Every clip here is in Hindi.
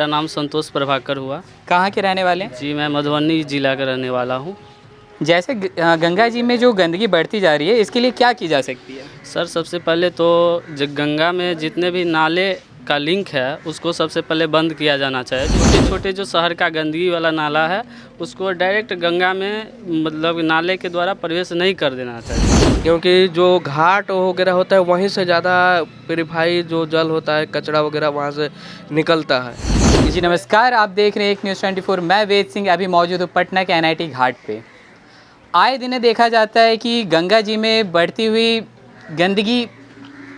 मेरा नाम संतोष प्रभाकर हुआ। कहाँ के रहने वाले हैं? जी मैं मधुबनी ज़िला का रहने वाला हूँ। जैसे गंगा जी में जो गंदगी बढ़ती जा रही है, इसके लिए क्या की जा सकती है? सर सबसे पहले तो जो गंगा में जितने भी नाले का लिंक है उसको सबसे पहले बंद किया जाना चाहिए। छोटे छोटे जो शहर का गंदगी वाला नाला है उसको डायरेक्ट गंगा में मतलब नाले के द्वारा प्रवेश नहीं कर देना चाहिए, क्योंकि जो घाट वगैरह होता है वहीं से ज़्यादा प्योरीफाई जो जल होता है, कचरा वगैरह वहाँ से निकलता है। जी नमस्कार, आप देख रहे हैं एक न्यूज़ 24। मैं वेद सिंह अभी मौजूद हूँ पटना के NIT घाट पे। आए दिन देखा जाता है कि गंगा जी में बढ़ती हुई गंदगी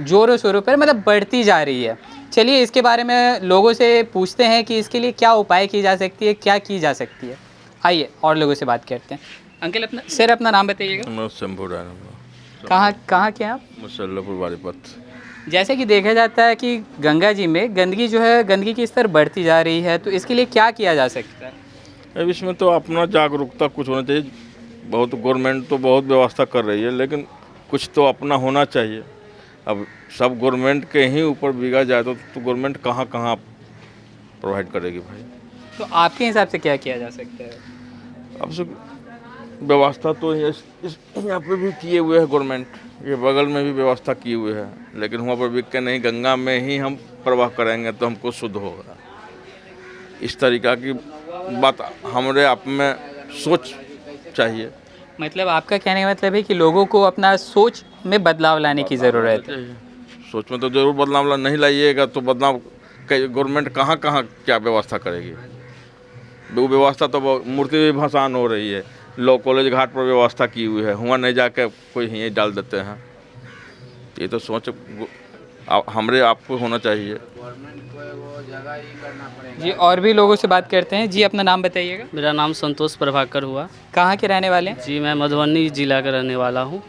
ज़ोरों शोरों पर मतलब बढ़ती जा रही है। चलिए इसके बारे में लोगों से पूछते हैं कि इसके लिए क्या उपाय की जा सकती है, क्या की जा सकती है। आइए और लोगों से बात करते हैं। अंकल अपना नाम बताइएगा। मैं शंभू राय। कहाँ के हैं आप? मुसल्लापुर बारीपत। जैसे कि देखा जाता है कि गंगा जी में गंदगी जो है, गंदगी की स्तर बढ़ती जा रही है, तो इसके लिए क्या किया जा सकता है? अब इसमें तो अपना जागरूकता कुछ होना चाहिए। बहुत गवर्नमेंट तो बहुत व्यवस्था कर रही है, लेकिन कुछ तो अपना होना चाहिए। अब सब गवर्नमेंट के ही ऊपर बिगा जाए तो गवर्नमेंट कहाँ कहाँ प्रोवाइड करेगी भाई। तो आपके हिसाब से क्या किया जा सकता है? अब से व्यवस्था तो यहाँ पे भी किए हुए है गवर्नमेंट, ये बगल में भी व्यवस्था किए हुए है, लेकिन वहाँ पर बिक के नहीं, गंगा में ही हम प्रवाह करेंगे तो हमको शुद्ध होगा। इस तरीक़ा की बात हमारे आप में सोच चाहिए। मतलब आपका कहने का मतलब है कि लोगों को अपना सोच में बदलाव लाने की ज़रूरत है। सोच में तो जरूर बदलाव नहीं लाइएगा तो बदलाव गवर्नमेंट कहाँ कहाँ क्या व्यवस्था करेगी। वो व्यवस्था तो मूर्ति भी भसान हो रही है, लॉ कॉलेज घाट पर व्यवस्था की हुई है, हुआ नहीं जाके कोई यहीं डाल देते हैं। ये तो सोच हमारे आपको होना चाहिए। जी और भी लोगों से बात करते हैं। जी अपना नाम बताइएगा। मेरा नाम संतोष प्रभाकर हुआ। कहाँ के रहने वाले हैं? जी मैं मधुबनी ज़िला का रहने वाला हूँ।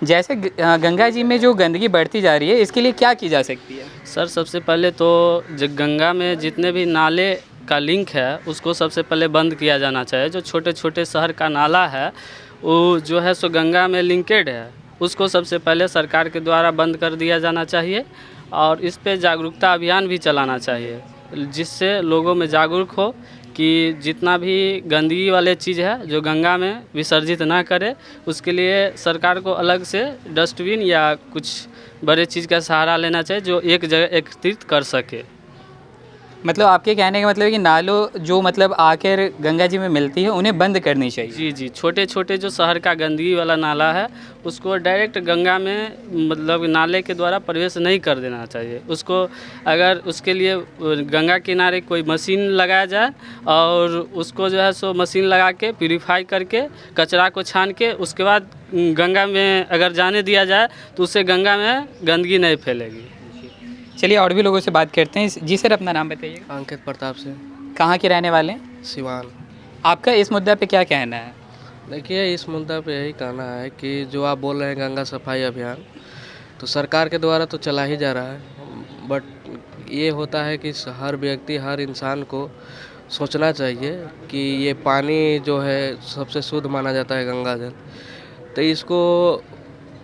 जैसे गंगा जी में जो गंदगी बढ़ती जा रही है, इसके लिए क्या की जा सकती है? सर सबसे पहले तो जो गंगा में जितने भी नाले का लिंक है उसको सबसे पहले बंद किया जाना चाहिए। जो छोटे छोटे शहर का नाला है वो जो है सो गंगा में लिंकेड है, उसको सबसे पहले सरकार के द्वारा बंद कर दिया जाना चाहिए और इस पे जागरूकता अभियान भी चलाना चाहिए, जिससे लोगों में जागरूक हो कि जितना भी गंदगी वाले चीज़ है जो गंगा में विसर्जित ना करे। उसके लिए सरकार को अलग से डस्टबिन या कुछ बड़े चीज़ का सहारा लेना चाहिए जो एक जगह एकत्रित कर सके। मतलब आपके कहने का मतलब है कि नालों जो मतलब आकर गंगा जी में मिलती है उन्हें बंद करनी चाहिए। जी जी, छोटे छोटे जो शहर का गंदगी वाला नाला है उसको डायरेक्ट गंगा में मतलब नाले के द्वारा प्रवेश नहीं कर देना चाहिए। उसको अगर उसके लिए गंगा किनारे कोई मशीन लगाया जाए और उसको जो है सो मशीन लगा के प्यूरीफाई करके कचरा को छान के उसके बाद गंगा में अगर जाने दिया जाए तो उससे गंगा में गंदगी नहीं फैलेगी। चलिए और भी लोगों से बात करते हैं। जी सर अपना नाम बताइएगा। अंकित प्रताप से। कहाँ के रहने वाले हैं? सिवान। आपका इस मुद्दा पे क्या कहना है? देखिए इस मुद्दा पे यही कहना है कि जो आप बोल रहे हैं गंगा सफाई अभियान तो सरकार के द्वारा तो चला ही जा रहा है, बट ये होता है कि हर व्यक्ति हर इंसान को सोचना चाहिए कि ये पानी जो है सबसे शुद्ध माना जाता है गंगा जल, तो इसको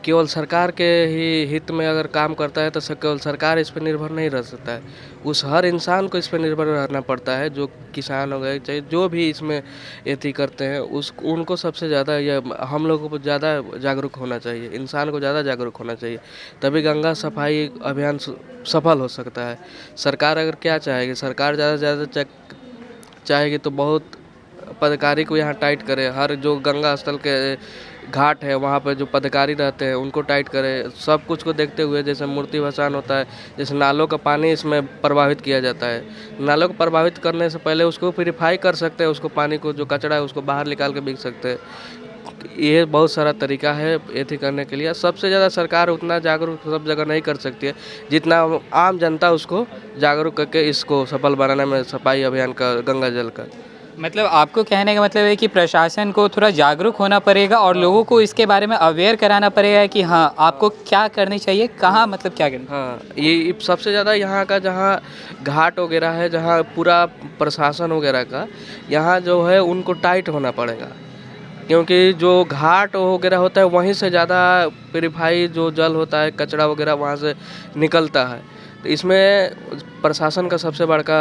केवल सरकार के ही हित में अगर काम करता है तो केवल सरकार इस पर निर्भर नहीं रह सकता है, उस हर इंसान को इस पर निर्भर रहना पड़ता है। जो किसान हो गए चाहे जो भी इसमें एथी करते हैं उनको सबसे ज़्यादा या हम लोगों को ज़्यादा जागरूक होना चाहिए, इंसान को ज़्यादा जागरूक होना चाहिए, तभी गंगा सफाई अभियान सफल हो सकता है। सरकार अगर क्या चाहेगी, सरकार ज़्यादा से ज़्यादा चाहेगी तो बहुत पदाधिकारी को यहाँ टाइट करे, हर जो गंगा स्थल के घाट है वहाँ पर जो पदाधिकारी रहते हैं उनको टाइट करे, सब कुछ को देखते हुए। जैसे मूर्ति भसान होता है, जैसे नालों का पानी इसमें प्रभावित किया जाता है, नालों को प्रभावित करने से पहले उसको प्यूरीफाई कर सकते हैं, उसको पानी को जो कचरा है उसको बाहर निकाल के बिक सकते हैं। ये बहुत सारा तरीका है एथी करने के लिए। सबसे ज़्यादा सरकार उतना जागरूक सब जगह नहीं कर सकती है जितना आम जनता उसको जागरूक करके इसको सफल बनाने में सफाई अभियान का गंगा जल का। मतलब आपको कहने का मतलब है कि प्रशासन को थोड़ा जागरूक होना पड़ेगा और लोगों को इसके बारे में अवेयर कराना पड़ेगा कि हाँ आपको क्या करनी चाहिए, कहाँ मतलब क्या करना। हाँ ये सबसे ज़्यादा यहाँ का जहाँ घाट वगैरह है, जहाँ पूरा प्रशासन वगैरह का यहाँ जो है उनको टाइट होना पड़ेगा, क्योंकि जो घाट वगैरह होता है वहीं से ज़्यादा प्योरीफाई जो जल होता है, कचरा वगैरह वहाँ से निकलता है, तो इसमें प्रशासन का सबसे बड़का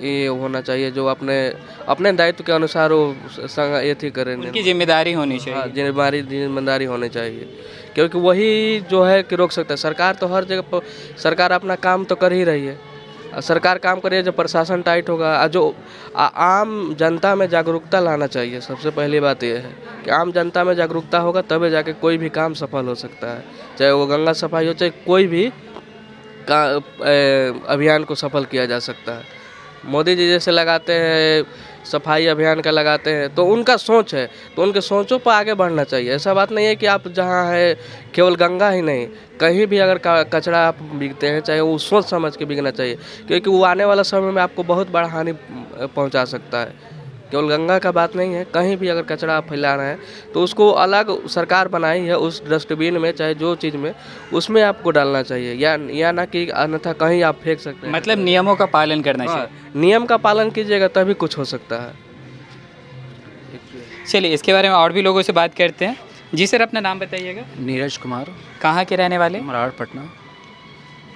ये होना चाहिए, जो अपने दायित्व के अनुसार वो ये थी करें, उनकी जिम्मेदारी होनी चाहिए। हाँ, जिम्मेदारी होनी चाहिए, क्योंकि वही जो है कि रोक सकता है। सरकार तो हर जगह पर सरकार अपना काम तो कर ही रही है, सरकार काम कर रही है। जब प्रशासन टाइट होगा, जो आम जनता में जागरूकता लाना चाहिए। सबसे पहली बात यह है कि आम जनता में जागरूकता होगा तभी जाके कोई भी काम सफल हो सकता है, चाहे वो गंगा सफाई हो, चाहे कोई भी अभियान को सफल किया जा सकता है। मोदी जी जैसे लगाते हैं सफाई अभियान का लगाते हैं, तो उनका सोच है, तो उनके सोचों पर आगे बढ़ना चाहिए। ऐसा बात नहीं है कि आप जहाँ है केवल गंगा ही नहीं, कहीं भी अगर कचरा आप बिकते हैं, चाहे वो सोच समझ के बिकना चाहिए, क्योंकि वो आने वाला समय में आपको बहुत बड़ा हानि पहुँचा सकता है। केवल गंगा का बात नहीं है, कहीं भी अगर कचरा आप फैला रहे हैं तो उसको अलग सरकार बनाई है, उस डस्टबिन में चाहे जो चीज़ में उसमें आपको डालना चाहिए, या ना कि अन्यथा कहीं आप फेंक सकते हैं। मतलब नियमों का पालन करना चाहिए। नियम का पालन कीजिएगा तभी कुछ हो सकता है। चलिए इसके बारे में और भी लोगों से बात करते हैं। जी सर, अपना नाम बताइएगा। नीरज कुमार, कहाँ के रहने वाले? मराड़, पटना।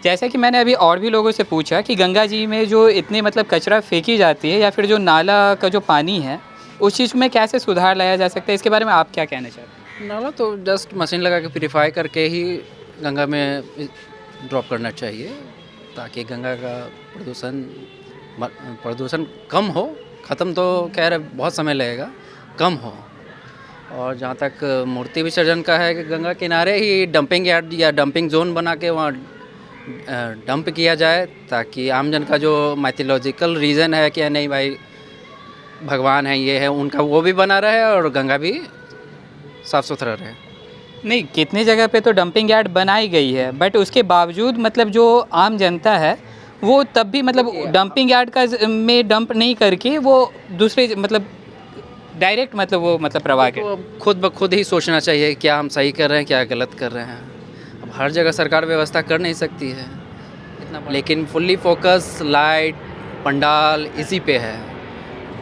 जैसा कि मैंने अभी और भी लोगों से पूछा कि गंगा जी में जो इतनी मतलब कचरा फेंकी जाती है या फिर जो नाला का जो पानी है उस चीज़ में कैसे सुधार लाया जा सकता है, इसके बारे में आप क्या कहना चाहते हैं? नाला तो जस्ट मशीन लगा के प्यूरीफाई करके ही गंगा में ड्रॉप करना चाहिए, ताकि गंगा का प्रदूषण कम हो। ख़त्म तो खैर बहुत समय लगेगा, कम हो। और जहाँ तक मूर्ति विसर्जन का है कि गंगा किनारे ही डंपिंग यार्ड या डंपिंग जोन बना के वहाँ डंप किया जाए, ताकि आमजन का जो माइथोलॉजिकल रीज़न है कि नहीं भाई भगवान है ये है, उनका वो भी बना रहे और गंगा भी साफ़ सुथरा रहे। नहीं, कितनी जगह पे तो डंपिंग यार्ड बनाई गई है, बट उसके बावजूद मतलब जो आम जनता है वो तब भी मतलब डंपिंग यार्ड का में डंप नहीं करके वो दूसरे मतलब डायरेक्ट मतलब वो मतलब प्रवाह के खुद ब खुद ही सोचना चाहिए क्या हम सही कर रहे हैं, क्या गलत कर रहे हैं। अब हर जगह सरकार व्यवस्था कर नहीं सकती है इतना, लेकिन फुल्ली फोकस लाइट पंडाल इसी पे है।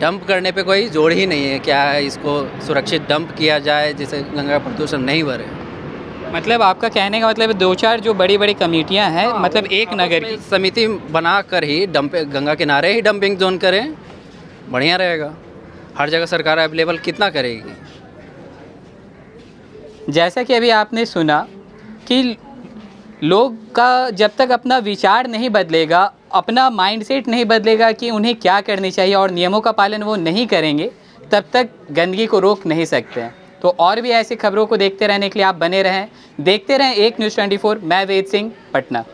डंप करने पे कोई जोड़ ही नहीं है। क्या है, इसको सुरक्षित डंप किया जाए जिससे गंगा प्रदूषण नहीं बढ़े। मतलब आपका कहने का मतलब 2-4 जो बड़ी बड़ी कमेटियां हैं, मतलब एक नगर की समिति बना कर ही गंगा किनारे ही डंपिंग जोन करें, बढ़िया रहेगा। हर जगह सरकार अवेलेबल कितना करेगी। जैसा कि अभी आपने सुना कि लोग का जब तक अपना विचार नहीं बदलेगा, अपना माइंडसेट नहीं बदलेगा कि उन्हें क्या करनी चाहिए और नियमों का पालन वो नहीं करेंगे, तब तक गंदगी को रोक नहीं सकते हैं। तो और भी ऐसी खबरों को देखते रहने के लिए आप बने रहें, देखते रहें एक न्यूज़ 24। मैं वेद सिंह, पटना।